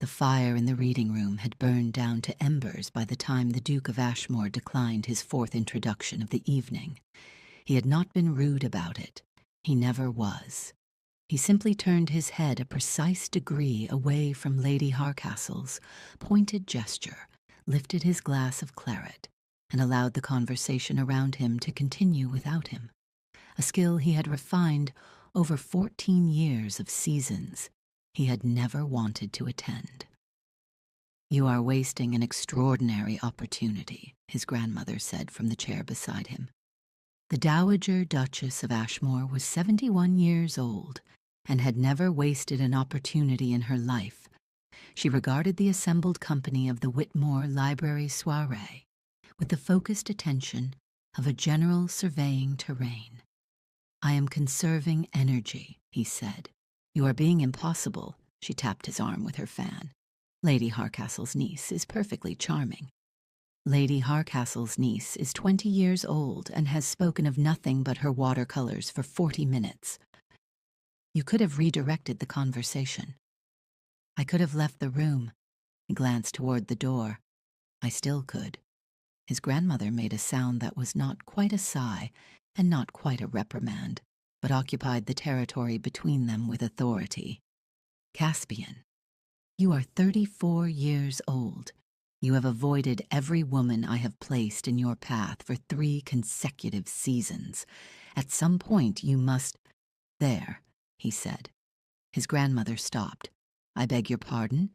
The fire in the reading room had burned down to embers by the time the Duke of Ashmore declined his fourth introduction of the evening. He had not been rude about it. He never was. He simply turned his head a precise degree away from Lady Harcastle's pointed gesture, lifted his glass of claret, and allowed the conversation around him to continue without him, a skill he had refined over 14 years of seasons he had never wanted to attend. "You are wasting an extraordinary opportunity," his grandmother said from the chair beside him. The Dowager Duchess of Ashmore was 71 years old and had never wasted an opportunity in her life. She regarded the assembled company of the Whitmore Library Soiree with the focused attention of a general surveying terrain. "I am conserving energy," he said. "You are being impossible." She tapped his arm with her fan. "Lady Harcastle's niece is perfectly charming." "Lady Harcastle's niece is 20 years old and has spoken of nothing but her watercolors for 40 minutes. You could have redirected the conversation." "I could have left the room." He glanced toward the door. "I still could." His grandmother made a sound that was not quite a sigh and not quite a reprimand, but occupied the territory between them with authority. "Caspian, you are 34 years old. You have avoided every woman I have placed in your path for 3 consecutive seasons. At some point you must—" "There," he said. His grandmother stopped. "I beg your pardon?"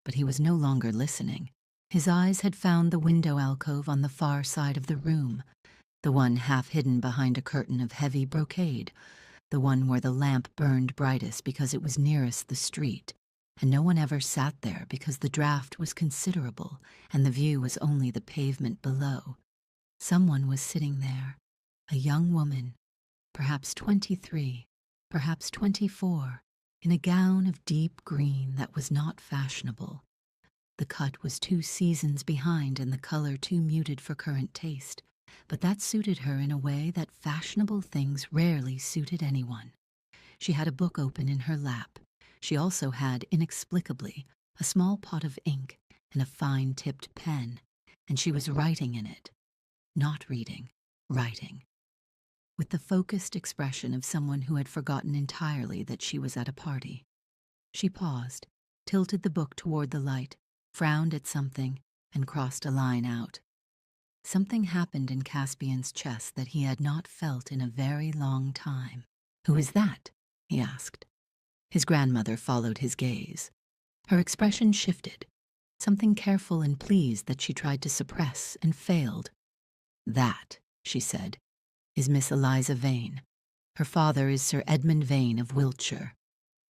But he was no longer listening. His eyes had found the window alcove on the far side of the room, the one half hidden behind a curtain of heavy brocade, the one where the lamp burned brightest because it was nearest the street, and no one ever sat there because the draught was considerable and the view was only the pavement below. Someone was sitting there, a young woman, perhaps 23, perhaps 24, in a gown of deep green that was not fashionable. The cut was 2 seasons behind and the color too muted for current taste, but that suited her in a way that fashionable things rarely suited anyone. She had a book open in her lap. She also had, inexplicably, a small pot of ink and a fine-tipped pen, and she was writing in it. Not reading, writing. With the focused expression of someone who had forgotten entirely that she was at a party. She paused, tilted the book toward the light, frowned at something, and crossed a line out. Something happened in Caspian's chest that he had not felt in a very long time. "Who is that?" he asked. His grandmother followed his gaze. Her expression shifted, something careful and pleased that she tried to suppress and failed. "That," she said, "is Miss Eliza Vane. Her father is Sir Edmund Vane of Wiltshire.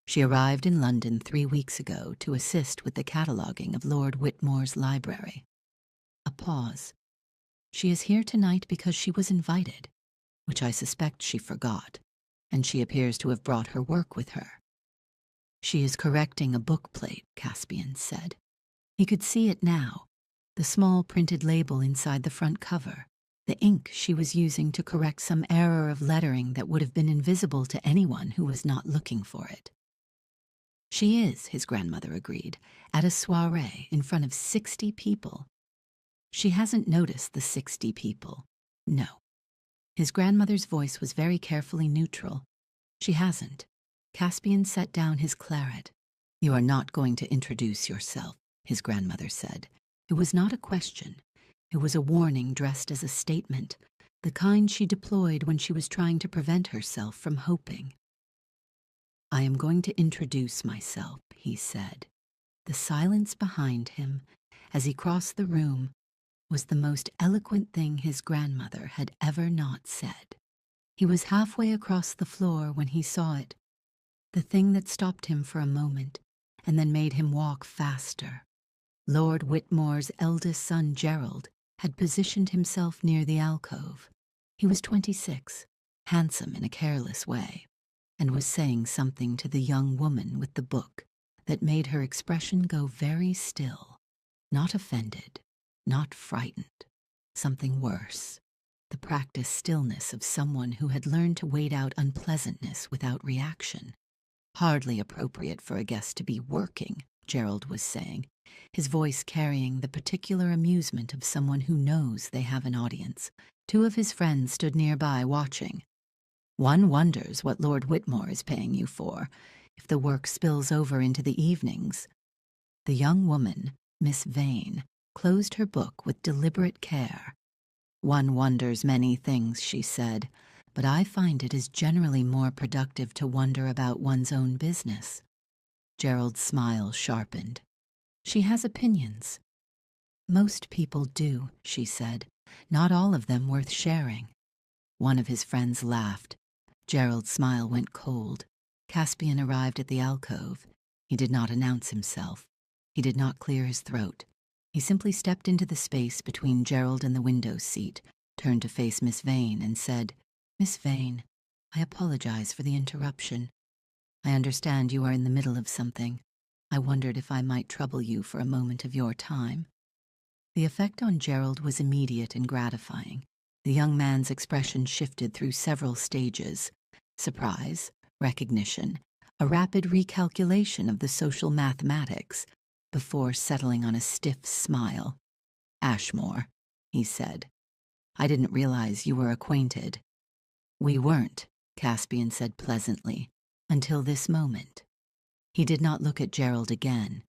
She arrived in London 3 weeks ago to assist with the cataloguing of Lord Whitmore's library." A pause. "She is here tonight because she was invited, which I suspect she forgot, and she appears to have brought her work with her." "She is correcting a book plate," Caspian said. He could see it now, the small printed label inside the front cover, the ink she was using to correct some error of lettering that would have been invisible to anyone who was not looking for it. "She is," his grandmother agreed, "at a soiree in front of 60 people. She hasn't noticed the 60 people. No." His grandmother's voice was very carefully neutral. "She hasn't." Caspian set down his claret. "You are not going to introduce yourself," his grandmother said. It was not a question. It was a warning dressed as a statement, the kind she deployed when she was trying to prevent herself from hoping. "I am going to introduce myself," he said. The silence behind him, as he crossed the room, was the most eloquent thing his grandmother had ever not said. He was halfway across the floor when he saw it, the thing that stopped him for a moment and then made him walk faster. Lord Whitmore's eldest son, Gerald, had positioned himself near the alcove. He was 26, handsome in a careless way, and was saying something to the young woman with the book that made her expression go very still, not offended, not frightened, something worse, the practiced stillness of someone who had learned to wait out unpleasantness without reaction. Hardly appropriate for a guest to be working, Gerald was saying, his voice carrying the particular amusement of someone who knows they have an audience. Two of his friends stood nearby watching. One wonders what Lord Whitmore is paying you for, if the work spills over into the evenings. The young woman, Miss Vane, closed her book with deliberate care. One wonders many things, she said, but I find it is generally more productive to wonder about one's own business. Gerald's smile sharpened. She has opinions. Most people do, she said, not all of them worth sharing. One of his friends laughed. Gerald's smile went cold. Caspian arrived at the alcove. He did not announce himself. He did not clear his throat. He simply stepped into the space between Gerald and the window seat, turned to face Miss Vane, and said, "Miss Vane, I apologize for the interruption. I understand you are in the middle of something. I wondered if I might trouble you for a moment of your time." The effect on Gerald was immediate and gratifying. The young man's expression shifted through several stages: surprise, recognition, a rapid recalculation of the social mathematics, before settling on a stiff smile. "Ashmore," he said. "I didn't realize you were acquainted." "We weren't," Caspian said pleasantly, "until this moment." He did not look at Gerald again.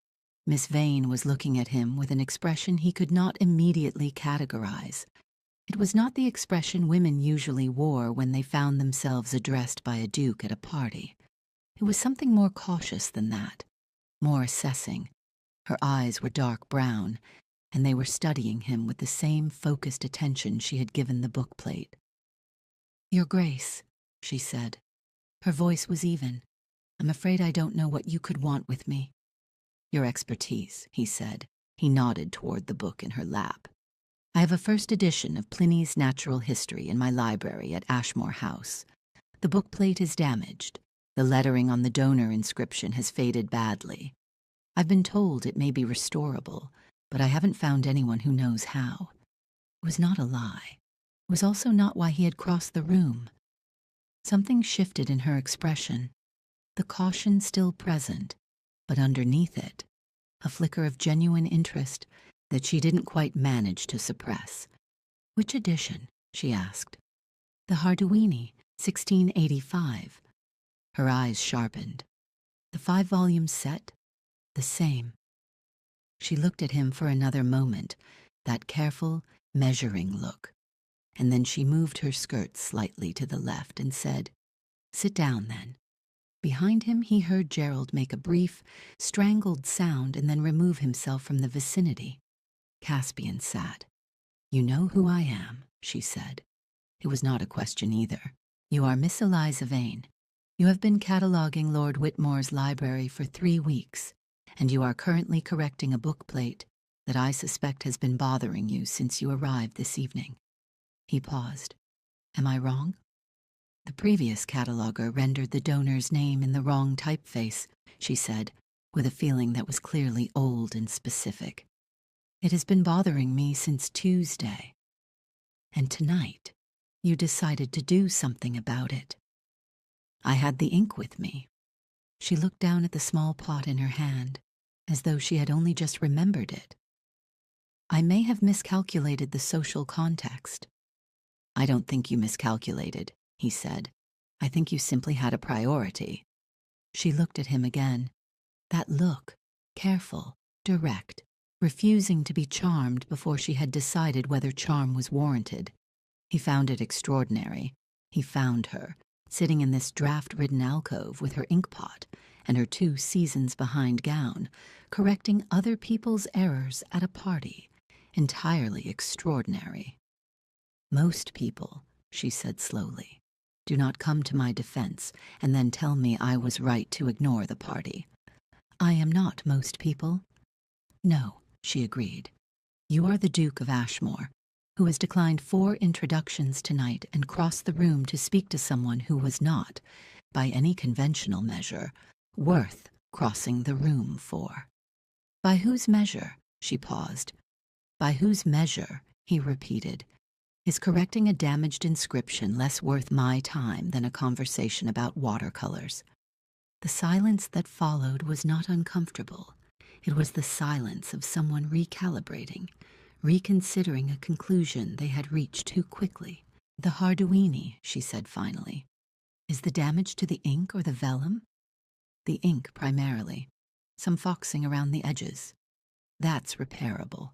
Miss Vane was looking at him with an expression he could not immediately categorize. It was not the expression women usually wore when they found themselves addressed by a duke at a party. It was something more cautious than that, more assessing. Her eyes were dark brown, and they were studying him with the same focused attention she had given the bookplate. "Your Grace," she said. Her voice was even. "I'm afraid I don't know what you could want with me." "Your expertise," he said. He nodded toward the book in her lap. "I have a first edition of Pliny's Natural History in my library at Ashmore House. The bookplate is damaged. The lettering on the donor inscription has faded badly. I've been told it may be restorable, but I haven't found anyone who knows how." It was not a lie. It was also not why he had crossed the room. Something shifted in her expression, the caution still present, but underneath it, a flicker of genuine interest that she didn't quite manage to suppress. "Which edition?" she asked. "The Harduini, 1685. Her eyes sharpened. "The 5-volume set?" "The same." She looked at him for another moment, that careful, measuring look, and then she moved her skirt slightly to the left and said, "Sit down, then." Behind him he heard Gerald make a brief, strangled sound and then remove himself from the vicinity. Caspian sat. "You know who I am," she said. It was not a question either. "You are Miss Eliza Vane. You have been cataloguing Lord Whitmore's library for 3 weeks, and you are currently correcting a bookplate that I suspect has been bothering you since you arrived this evening." He paused. "Am I wrong?" "The previous cataloger rendered the donor's name in the wrong typeface," she said, with a feeling that was clearly old and specific. "It has been bothering me since Tuesday. And tonight, you decided to do something about it." "I had the ink with me." She looked down at the small pot in her hand, as though she had only just remembered it. "I may have miscalculated the social context." "I don't think you miscalculated," he said. "I think you simply had a priority." She looked at him again. That look, careful, direct, refusing to be charmed before she had decided whether charm was warranted. He found it extraordinary. He found her, sitting in this draft-ridden alcove with her inkpot and her 2 seasons behind gown, correcting other people's errors at a party. Entirely extraordinary. "Most people," she said slowly, "do not come to my defense and then tell me I was right to ignore the party. I am not most people." "No," she agreed. "You are the Duke of Ashmore, who has declined 4 introductions tonight and crossed the room to speak to someone who was not, by any conventional measure, worth crossing the room for." "By whose measure?" She paused. "By whose measure," he repeated, "is correcting a damaged inscription less worth my time than a conversation about watercolors?" The silence that followed was not uncomfortable. It was the silence of someone recalibrating, reconsidering a conclusion they had reached too quickly. "The Hardouini," she said finally. "Is the damage to the ink or the vellum?" "The ink primarily. Some foxing around the edges. That's repairable."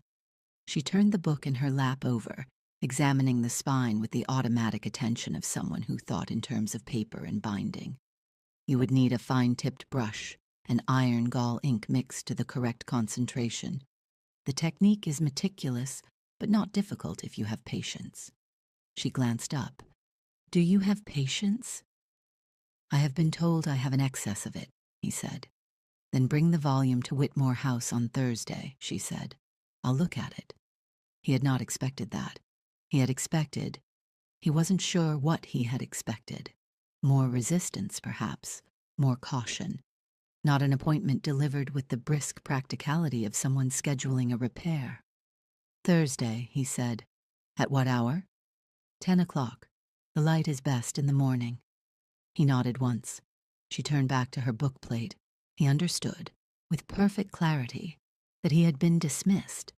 She turned the book in her lap over, examining the spine with the automatic attention of someone who thought in terms of paper and binding. "You would need a fine-tipped brush, and iron gall ink mixed to the correct concentration. The technique is meticulous, but not difficult if you have patience." She glanced up. "Do you have patience?" "I have been told I have an excess of it," he said. "Then bring the volume to Whitmore House on Thursday," she said. "I'll look at it." He had not expected that. He wasn't sure what he had expected. More resistance, perhaps, more caution. Not an appointment delivered with the brisk practicality of someone scheduling a repair. "Thursday," he said. "At what hour?" 10 o'clock. The light is best in the morning." He nodded once. She turned back to her bookplate. He understood, with perfect clarity, that he had been dismissed,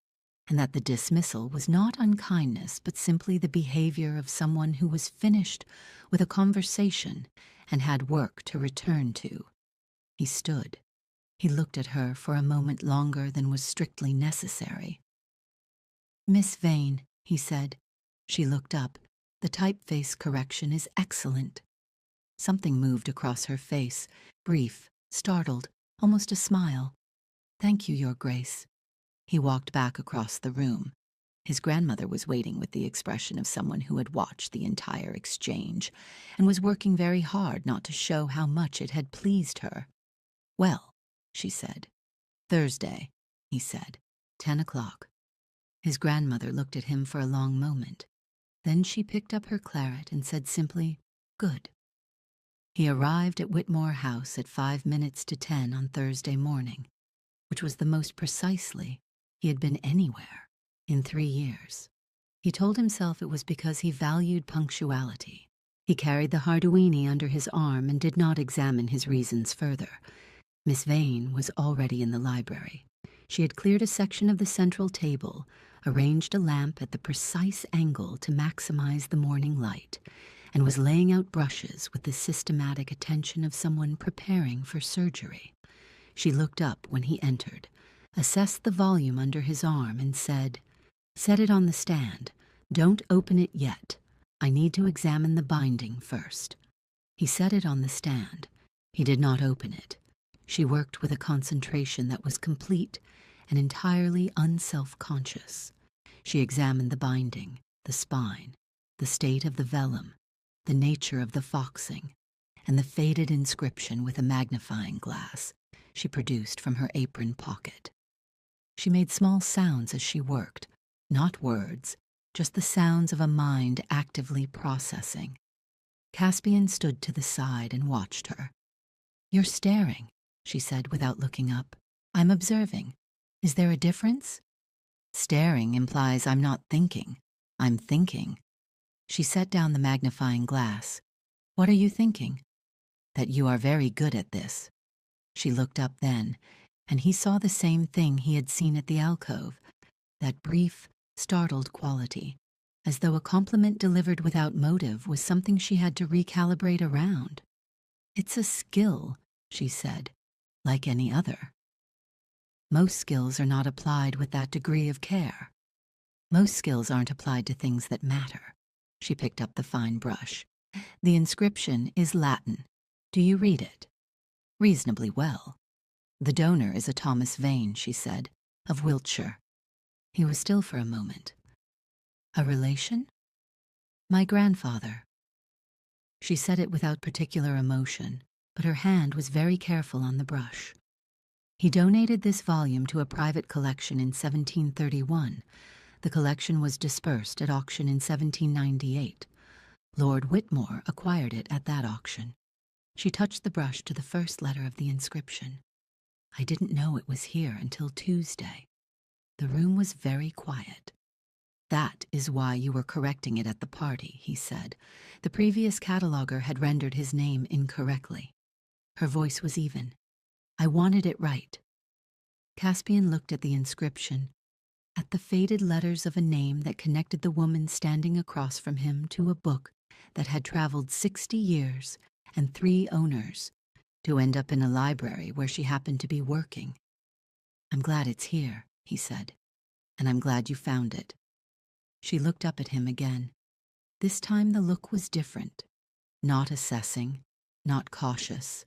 and that the dismissal was not unkindness but simply the behavior of someone who was finished with a conversation and had work to return to. He stood. He looked at her for a moment longer than was strictly necessary. "Miss Vane," he said. She looked up. "The typeface correction is excellent." Something moved across her face, brief, startled, almost a smile. "Thank you, Your Grace." He walked back across the room. His grandmother was waiting with the expression of someone who had watched the entire exchange and was working very hard not to show how much it had pleased her. "Well," she said. "Thursday," he said. 10 o'clock. His grandmother looked at him for a long moment. Then she picked up her claret and said simply, "Good." He arrived at Whitmore House at 5 minutes to 10 on Thursday morning, which was the most precisely he had been anywhere in 3 years. He told himself it was because he valued punctuality. He carried the Hardouini under his arm and did not examine his reasons further. Miss Vane was already in the library. She had cleared a section of the central table, arranged a lamp at the precise angle to maximize the morning light, and was laying out brushes with the systematic attention of someone preparing for surgery. She looked up when he entered, assessed the volume under his arm, and said, "Set it on the stand. Don't open it yet. I need to examine the binding first." He set it on the stand. He did not open it. She worked with a concentration that was complete and entirely unself-conscious. She examined the binding, the spine, the state of the vellum, the nature of the foxing, and the faded inscription with a magnifying glass she produced from her apron pocket. She made small sounds as she worked, not words, just the sounds of a mind actively processing. Caspian stood to the side and watched her. "You're staring," she said without looking up. "I'm observing. Is there a difference?" "Staring implies I'm not thinking. I'm thinking." She set down the magnifying glass. "What are you thinking?" "That you are very good at this." She looked up then, and he saw the same thing he had seen at the alcove, that brief, startled quality, as though a compliment delivered without motive was something she had to recalibrate around. "It's a skill," she said, "like any other. Most skills are not applied with that degree of care. Most skills aren't applied to things that matter." She picked up the fine brush. "The inscription is Latin. Do you read it?" "Reasonably well." "The donor is a Thomas Vane," she said, "of Wiltshire." He was still for a moment. "A relation?" "My grandfather." She said it without particular emotion, but her hand was very careful on the brush. "He donated this volume to a private collection in 1731. The collection was dispersed at auction in 1798. Lord Whitmore acquired it at that auction." She touched the brush to the first letter of the inscription. "I didn't know it was here until Tuesday." The room was very quiet. "That is why you were correcting it at the party," he said. The previous cataloger had rendered his name incorrectly. Her voice was even. "I wanted it right." Caspian looked at the inscription, at the faded letters of a name that connected the woman standing across from him to a book that had traveled 60 years and 3 owners to end up in a library where she happened to be working. "I'm glad it's here," he said, "and I'm glad you found it." She looked up at him again. This time the look was different, not assessing, not cautious.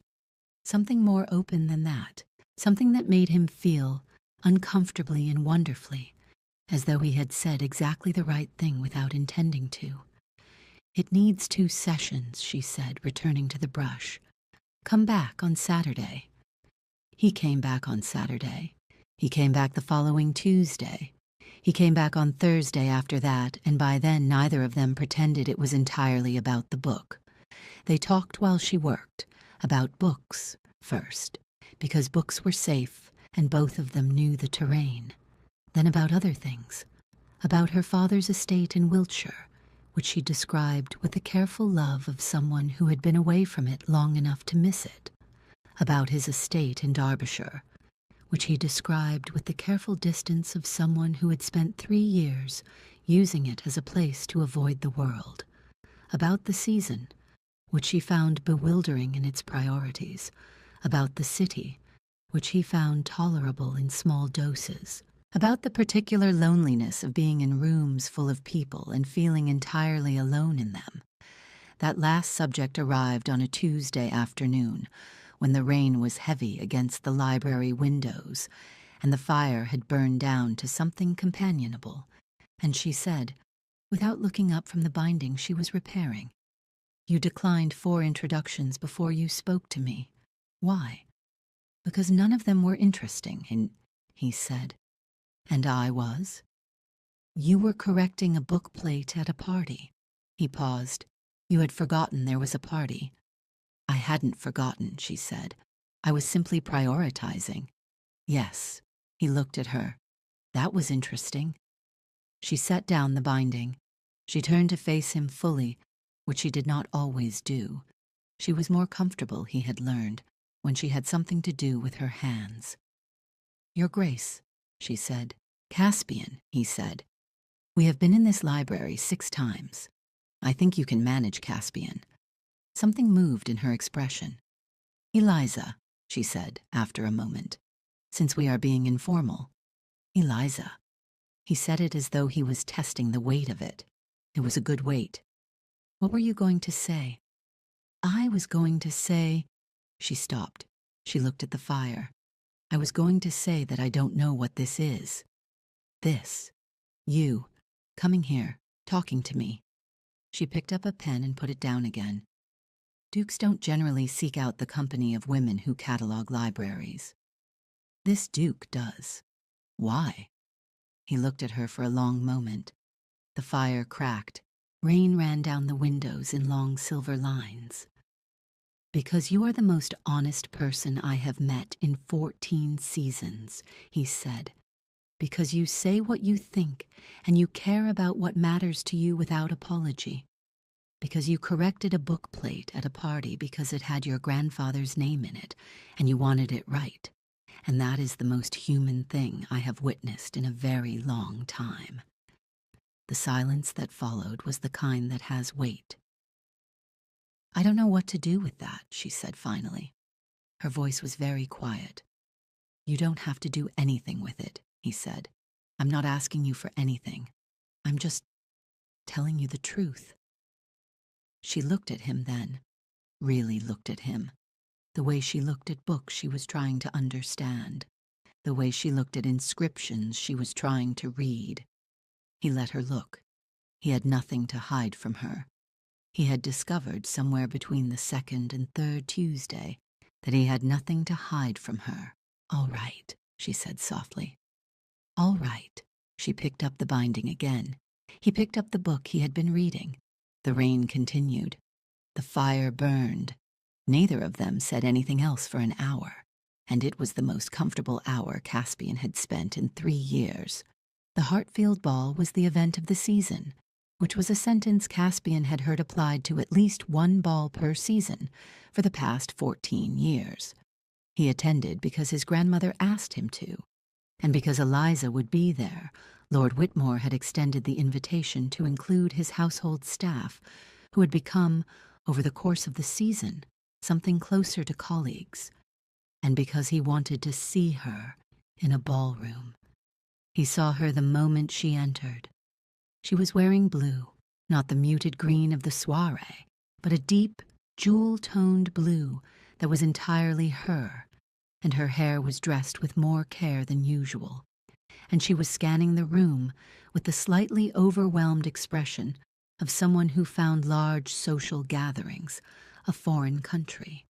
Something more open than that, something that made him feel, uncomfortably and wonderfully, as though he had said exactly the right thing without intending to. "It needs 2 sessions," she said, returning to the brush. "Come back on Saturday." He came back on Saturday. He came back the following Tuesday. He came back on Thursday after that, and by then neither of them pretended it was entirely about the book. They talked while she worked, about books first, because books were safe and both of them knew the terrain. Then about other things, about her father's estate in Wiltshire, which she described with the careful love of someone who had been away from it long enough to miss it, about his estate in Derbyshire, which he described with the careful distance of someone who had spent 3 years using it as a place to avoid the world, about the season, which she found bewildering in its priorities, about the city, which he found tolerable in small doses, about the particular loneliness of being in rooms full of people and feeling entirely alone in them. That last subject arrived on a Tuesday afternoon, when the rain was heavy against the library windows, and the fire had burned down to something companionable, and she said, without looking up from the binding she was repairing, "You declined 4 introductions before you spoke to me. Why?" "Because none of them were interesting," he said. "And I was?" "You were correcting a book plate at a party." He paused. "You had forgotten there was a party." "I hadn't forgotten," she said. "I was simply prioritizing." "Yes." He looked at her. "That was interesting." She set down the binding. She turned to face him fully, which she did not always do. She was more comfortable, he had learned, when she had something to do with her hands. "Your Grace," she said. "Caspian," he said. "We have been in this library 6 times. I think you can manage, Caspian." Something moved in her expression. "Eliza," she said after a moment, "since we are being informal." "Eliza." He said it as though he was testing the weight of it. It was a good weight. "What were you going to say?" "I was going to say—" She stopped. She looked at the fire. "I was going to say that I don't know what this is. This. You. Coming here. Talking to me." She picked up a pen and put it down again. "Dukes don't generally seek out the company of women who catalog libraries. This Duke does." "Why?" He looked at her for a long moment. The fire cracked. Rain ran down the windows in long silver lines. "Because you are the most honest person I have met in 14 seasons, he said. "Because you say what you think, and you care about what matters to you without apology. Because you corrected a book plate at a party because it had your grandfather's name in it, and you wanted it right. And that is the most human thing I have witnessed in a very long time." The silence that followed was the kind that has weight. "I don't know what to do with that," she said finally. Her voice was very quiet. "You don't have to do anything with it," he said. "I'm not asking you for anything. I'm just telling you the truth." She looked at him then, really looked at him, the way she looked at books she was trying to understand, the way she looked at inscriptions she was trying to read. He let her look. He had nothing to hide from her. He had discovered somewhere between the 2nd and 3rd Tuesday that he had nothing to hide from her. "All right," she said softly. "All right." She picked up the binding again. He picked up the book he had been reading. The rain continued. The fire burned. Neither of them said anything else for an hour, and it was the most comfortable hour Caspian had spent in 3 years. The Hartfield ball was the event of the season, which was a sentence Caspian had heard applied to at least 1 ball per season for the past 14 years. He attended because his grandmother asked him to, And because Eliza would be there, Lord Whitmore had extended the invitation to include his household staff, who had become, over the course of the season, something closer to colleagues. And because he wanted to see her in a ballroom. He saw her the moment she entered. She was wearing blue, not the muted green of the soiree, but a deep, jewel-toned blue that was entirely her, and her hair was dressed with more care than usual, and she was scanning the room with the slightly overwhelmed expression of someone who found large social gatherings a foreign country.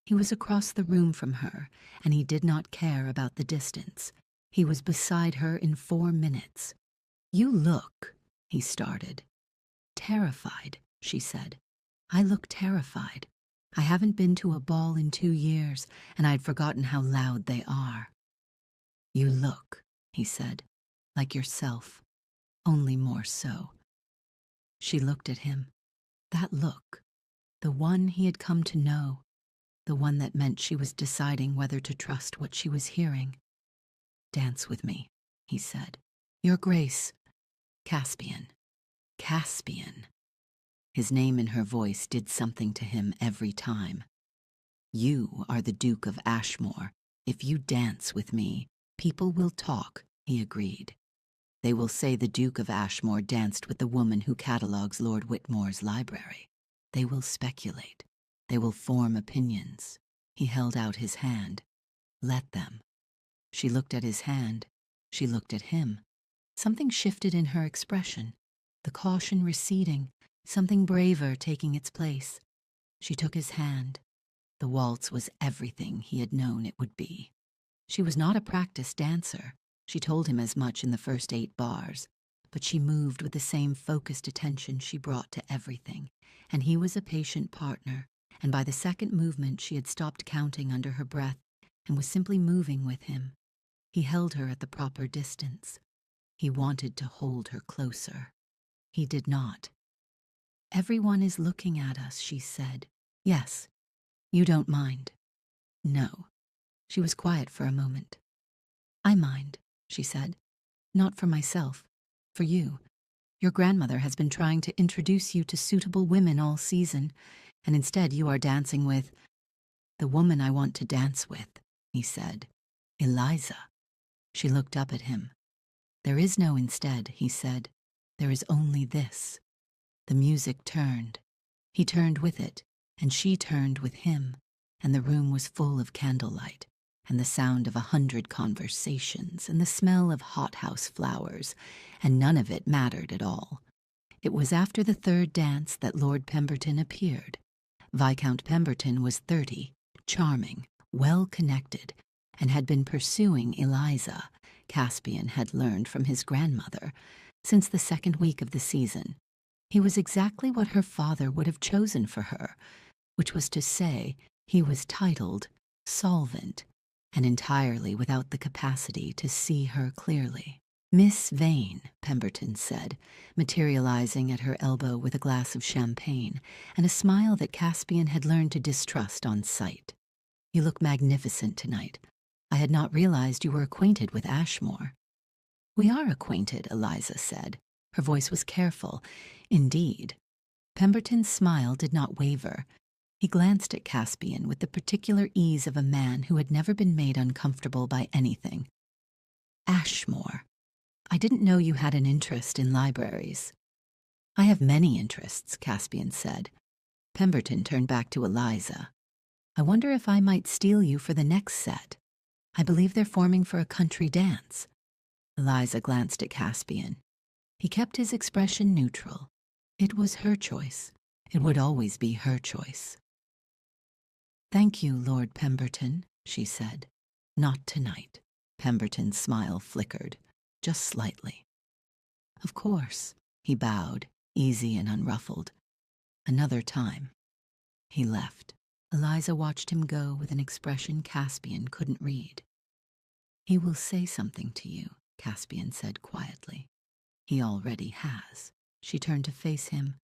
He was across the room from her, and he did not care about the distance. He was beside her in 4 minutes. "You look," he started. "Terrified," she said. "I look terrified. I haven't been to a ball in 2 years, and I'd forgotten how loud they are." "You look," he said, "like yourself, only more so." She looked at him. That look, the one he had come to know, the one that meant she was deciding whether to trust what she was hearing. "Dance with me," he said. "Your Grace." Caspian. Caspian. His name in her voice did something to him every time. "You are the Duke of Ashmore. If you dance with me, people will talk," he agreed. "They will say the Duke of Ashmore danced with the woman who catalogues Lord Whitmore's library. They will speculate. They will form opinions." He held out his hand. "Let them." She looked at his hand. She looked at him. Something shifted in her expression, the caution receding, something braver taking its place. She took his hand. The waltz was everything he had known it would be. She was not a practiced dancer. She told him as much in the first 8 bars, but she moved with the same focused attention she brought to everything, and he was a patient partner, and by the second movement she had stopped counting under her breath and was simply moving with him. He held her at the proper distance. He wanted to hold her closer. He did not. "Everyone is looking at us," she said. "Yes. You don't mind." "No." She was quiet for a moment. "I mind," she said. "Not for myself. For you. Your grandmother has been trying to introduce you to suitable women all season, and instead you are dancing with—" "The woman I want to dance with," he said. "Eliza." She looked up at him. "There is no instead," he said. "There is only this." The music turned. He turned with it, and she turned with him, and the room was full of candlelight, and the sound of 100 conversations, and the smell of hothouse flowers, and none of it mattered at all. It was after the 3rd dance that Lord Pemberton appeared. Viscount Pemberton was 30, charming, well-connected, and had been pursuing Eliza, Caspian had learned from his grandmother, since the 2nd week of the season. He was exactly what her father would have chosen for her, which was to say, he was titled solvent, and entirely without the capacity to see her clearly. "Miss Vane," Pemberton said, materializing at her elbow with a glass of champagne and a smile that Caspian had learned to distrust on sight. "You look magnificent tonight. I had not realized you were acquainted with Ashmore." "We are acquainted," Eliza said. Her voice was careful. "Indeed." Pemberton's smile did not waver. He glanced at Caspian with the particular ease of a man who had never been made uncomfortable by anything. "Ashmore. I didn't know you had an interest in libraries." "I have many interests," Caspian said. Pemberton turned back to Eliza. "I wonder if I might steal you for the next set. I believe they're forming for a country dance." Eliza glanced at Caspian. He kept his expression neutral. It was her choice. It would always be her choice. "Thank you, Lord Pemberton," she said. "Not tonight." Pemberton's smile flickered, just slightly. "Of course," he bowed, easy and unruffled. "Another time." He left. Eliza watched him go with an expression Caspian couldn't read. "He will say something to you," Caspian said quietly. "He already has." She turned to face him.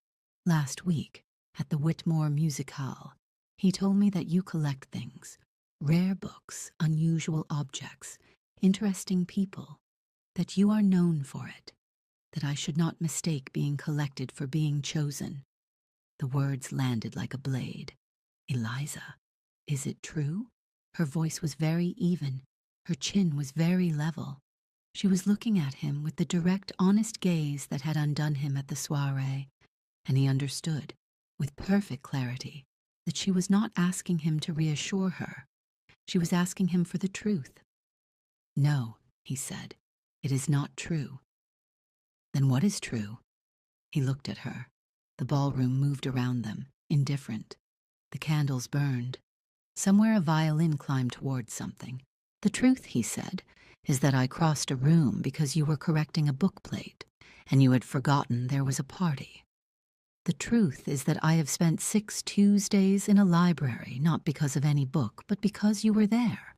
"Last week, at the Whitmore Musicale, he told me that you collect things, rare books, unusual objects. interesting people, that you are known for it, that I should not mistake being collected for being chosen." The words landed like a blade. "Eliza, is it true?" Her voice was very even. Her chin was very level. She was looking at him with the direct, honest gaze that had undone him at the soiree, and he understood, with perfect clarity, that she was not asking him to reassure her. She was asking him for the truth. "No," he said, "it is not true." "Then what is true?" He looked at her. The ballroom moved around them, indifferent. The candles burned. Somewhere a violin climbed towards something. "The truth," he said, "is that I crossed a room because you were correcting a bookplate, and you had forgotten there was a party. The truth is that I have spent 6 Tuesdays in a library, not because of any book, but because you were there.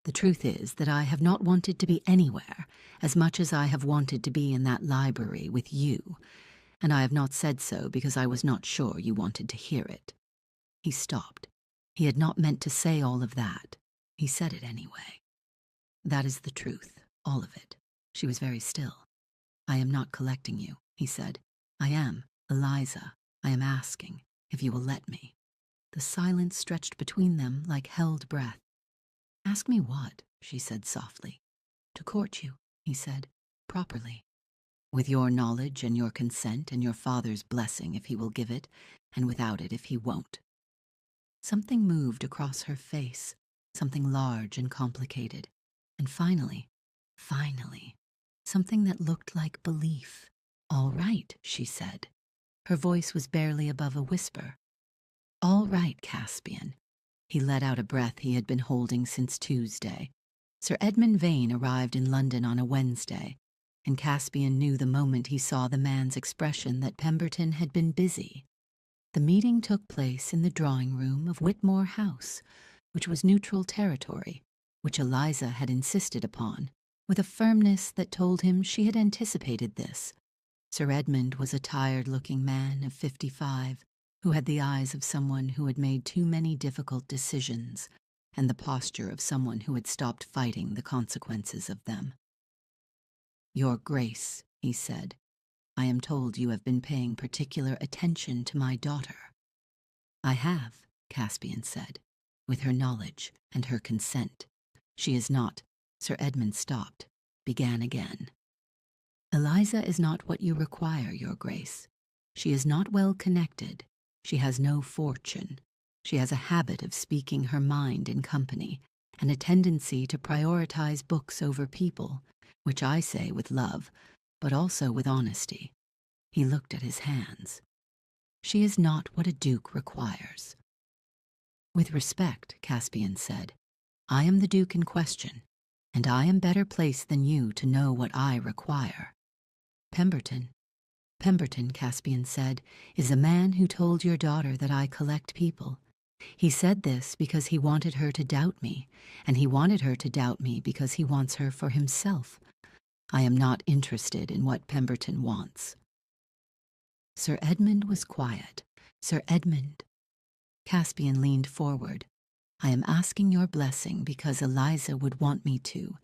The truth is that I have not wanted to be anywhere as much as I have wanted to be in that library with you, and I have not said so because I was not sure you wanted to hear it." He stopped. He had not meant to say all of that. He said it anyway. "That is the truth, all of it." She was very still. "I am not collecting you," he said. "I am, Eliza. I am asking if you will let me." The silence stretched between them like held breath. "Ask me what?" she said softly. "To court you," he said, "properly. With your knowledge and your consent and your father's blessing if he will give it, and without it if he won't." Something moved across her face, something large and complicated, and finally, something that looked like belief. "All right," she said. Her voice was barely above a whisper. "All right, Caspian." He let out a breath he had been holding since Tuesday. Sir Edmund Vane arrived in London on a Wednesday, and Caspian knew the moment he saw the man's expression that Pemberton had been busy. The meeting took place in the drawing-room of Whitmore House, which was neutral territory, which Eliza had insisted upon, with a firmness that told him she had anticipated this. Sir Edmund was a tired-looking man of 55, who had the eyes of someone who had made too many difficult decisions, and the posture of someone who had stopped fighting the consequences of them. "Your Grace," he said, "I am told you have been paying particular attention to my daughter." "I have," Caspian said, "with her knowledge and her consent. She is not—" Sir Edmund stopped, began again. "Eliza is not what you require, Your Grace. She is not well connected. She has no fortune. She has a habit of speaking her mind in company, and a tendency to prioritize books over people, which I say with love, but also with honesty." He looked at his hands. "She is not what a duke requires." "With respect," Caspian said, "I am the duke in question, and I am better placed than you to know what I require. Pemberton, Caspian said, is a man who told your daughter that I collect people. He said this because he wanted her to doubt me, and he wanted her to doubt me because he wants her for himself. I am not interested in what Pemberton wants." Sir Edmund was quiet. "Sir Edmund." Caspian leaned forward. "I am asking your blessing because Eliza would want me to,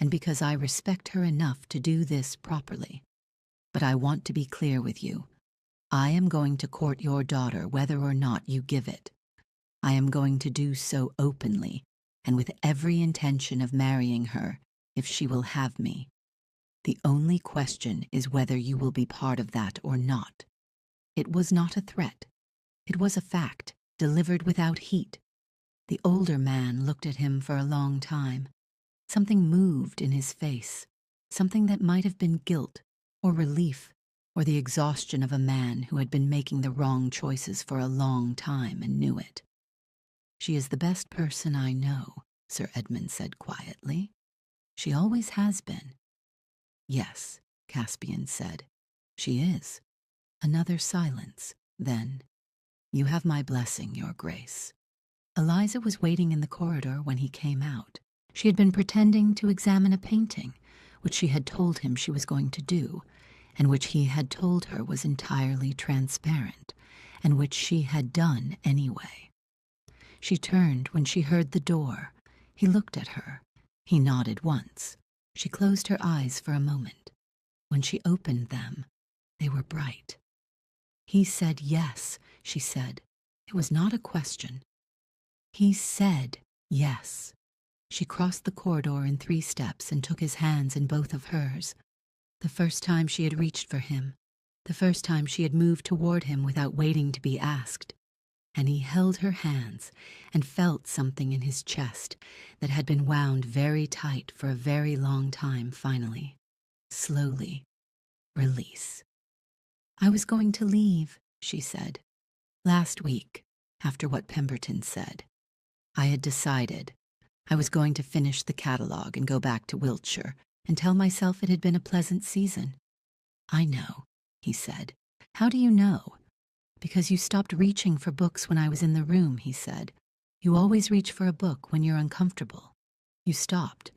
and because I respect her enough to do this properly. But I want to be clear with you. I am going to court your daughter whether or not you give it. I am going to do so openly, and with every intention of marrying her, if she will have me. The only question is whether you will be part of that or not." It was not a threat. It was a fact, delivered without heat. The older man looked at him for a long time. Something moved in his face, something that might have been guilt, or relief, or the exhaustion of a man who had been making the wrong choices for a long time and knew it. "She is the best person I know," Sir Edmund said quietly. "She always has been." "Yes," Caspian said, "she is." Another silence. Then, "You have my blessing, Your Grace." Eliza was waiting in the corridor when he came out. She had been pretending to examine a painting, which she had told him she was going to do, and which he had told her was entirely transparent, and which she had done anyway. She turned when she heard the door. He looked at her. He nodded once. She closed her eyes for a moment. When she opened them, they were bright. He said yes, she said. It was not a question. He said yes. She crossed the corridor in 3 steps and took his hands in both of hers. The first time she had reached for him, the first time she had moved toward him without waiting to be asked. And he held her hands and felt something in his chest that had been wound very tight for a very long time finally. Slowly, release. I was going to leave, she said. Last week, after what Pemberton said. I had decided. I was going to finish the catalog and go back to Wiltshire and tell myself it had been a pleasant season. I know, he said. How do you know? Because you stopped reaching for books when I was in the room, he said. You always reach for a book when you're uncomfortable. You stopped,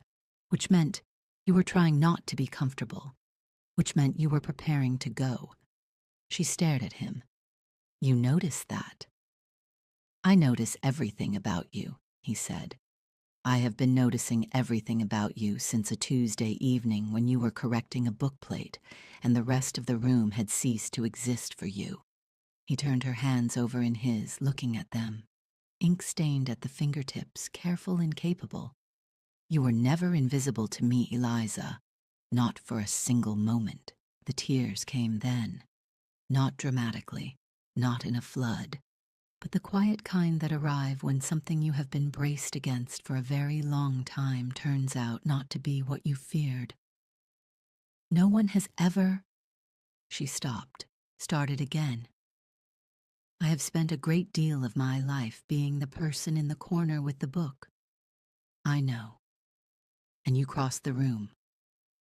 which meant you were trying not to be comfortable, which meant you were preparing to go. She stared at him. You noticed that. I notice everything about you, he said. I have been noticing everything about you since a Tuesday evening when you were correcting a bookplate and the rest of the room had ceased to exist for you. He turned her hands over in his, looking at them, ink-stained at the fingertips, careful and capable. You were never invisible to me, Eliza, not for a single moment. The tears came then, not dramatically, not in a flood, but the quiet kind that arrive when something you have been braced against for a very long time turns out not to be what you feared. No one has ever... She stopped, started again. I have spent a great deal of my life being the person in the corner with the book. I know. And you crossed the room.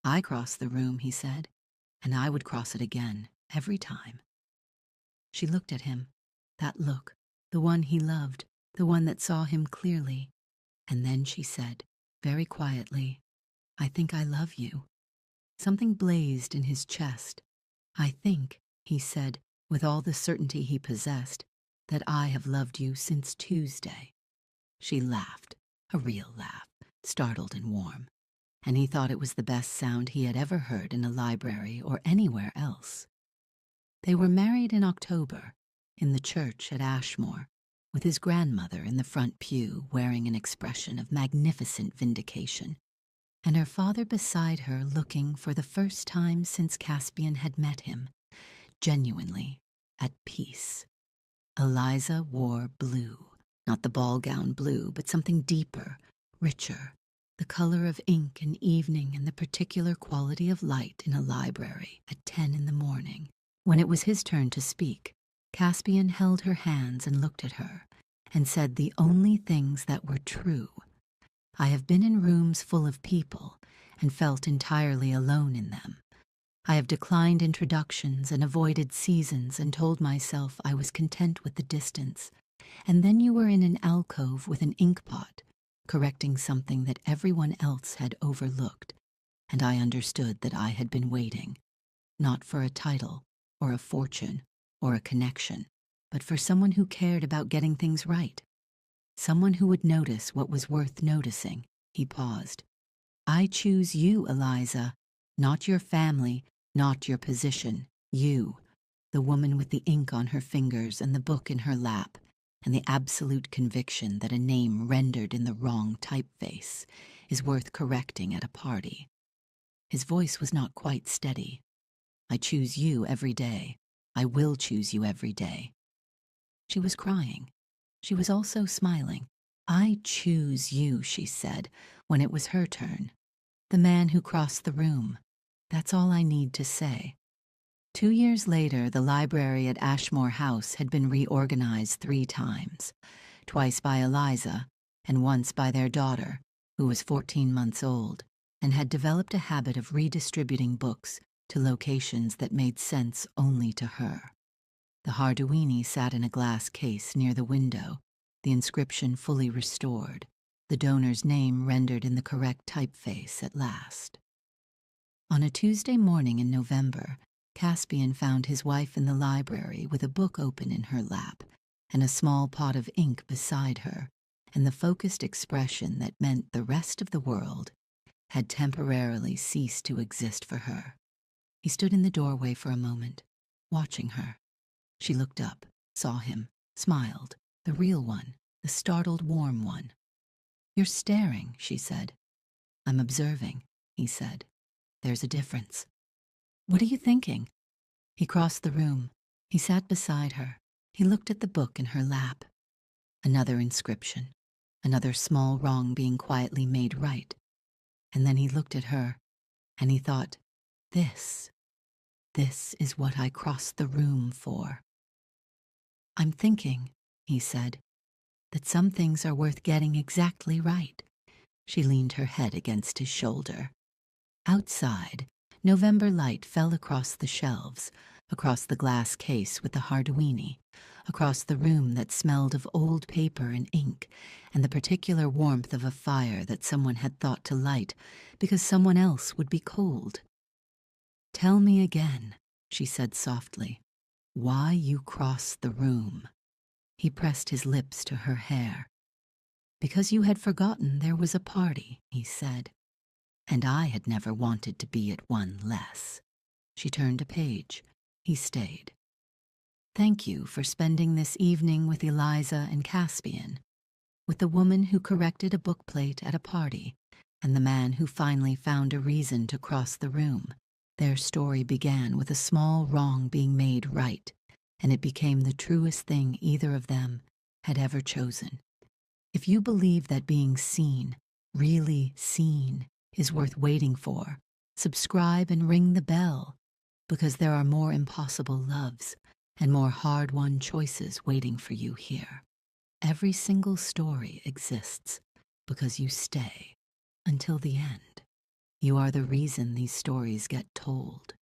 I crossed the room, he said, and I would cross it again, every time. She looked at him, that look, the one he loved, the one that saw him clearly. And then she said, very quietly, I think I love you. Something blazed in his chest. I think, he said, with all the certainty he possessed, that I have loved you since Tuesday. She laughed, a real laugh, startled and warm, and he thought it was the best sound he had ever heard in a library or anywhere else. They were married in October, in the church at Ashmore, with his grandmother in the front pew wearing an expression of magnificent vindication, and her father beside her looking for the first time since Caspian had met him, genuinely at peace. Eliza wore blue, not the ball gown blue, but something deeper, richer, the color of ink and evening and the particular quality of light in a library at 10 in the morning. When it was his turn to speak, Caspian held her hands and looked at her, and said the only things that were true. I have been in rooms full of people, and felt entirely alone in them. I have declined introductions and avoided seasons and told myself I was content with the distance. And then you were in an alcove with an inkpot, correcting something that everyone else had overlooked, and I understood that I had been waiting, not for a title, or a fortune, or a connection, but for someone who cared about getting things right. Someone who would notice what was worth noticing. He paused. I choose you, Eliza, not your family, not your position. You, the woman with the ink on her fingers and the book in her lap, and the absolute conviction that a name rendered in the wrong typeface is worth correcting at a party. His voice was not quite steady. I choose you every day. I will choose you every day. She was crying. She was also smiling. I choose you, she said, when it was her turn. The man who crossed the room. That's all I need to say. 2 years later, the library at Ashmore House had been reorganized 3 times, twice by Eliza, and once by their daughter, who was 14 months old, and had developed a habit of redistributing books to locations that made sense only to her. The Harduini sat in a glass case near the window, the inscription fully restored, the donor's name rendered in the correct typeface at last. On a Tuesday morning in November, Caspian found his wife in the library with a book open in her lap and a small pot of ink beside her, and the focused expression that meant the rest of the world had temporarily ceased to exist for her. He stood in the doorway for a moment, watching her. She looked up, saw him, smiled, the real one, the startled, warm one. "You're staring," she said. "I'm observing," he said. "There's a difference." "What are you thinking?" He crossed the room. He sat beside her. He looked at the book in her lap. Another inscription, another small wrong being quietly made right. And then he looked at her, and he thought, This is what I crossed the room for. "I'm thinking," he said, "that some things are worth getting exactly right." She leaned her head against his shoulder. Outside, November light fell across the shelves, across the glass case with the Hardwini, across the room that smelled of old paper and ink, and the particular warmth of a fire that someone had thought to light because someone else would be cold. "Tell me again," she said softly, "why you crossed the room." He pressed his lips to her hair. "Because you had forgotten there was a party," he said. "And I had never wanted to be at one less." She turned a page. He stayed. "Thank you for spending this evening with Eliza and Caspian, with the woman who corrected a bookplate at a party, and the man who finally found a reason to cross the room." Their story began with a small wrong being made right, and it became the truest thing either of them had ever chosen. If you believe that being seen, really seen, is worth waiting for, subscribe and ring the bell, because there are more impossible loves and more hard-won choices waiting for you here. Every single story exists because you stay until the end. You are the reason these stories get told.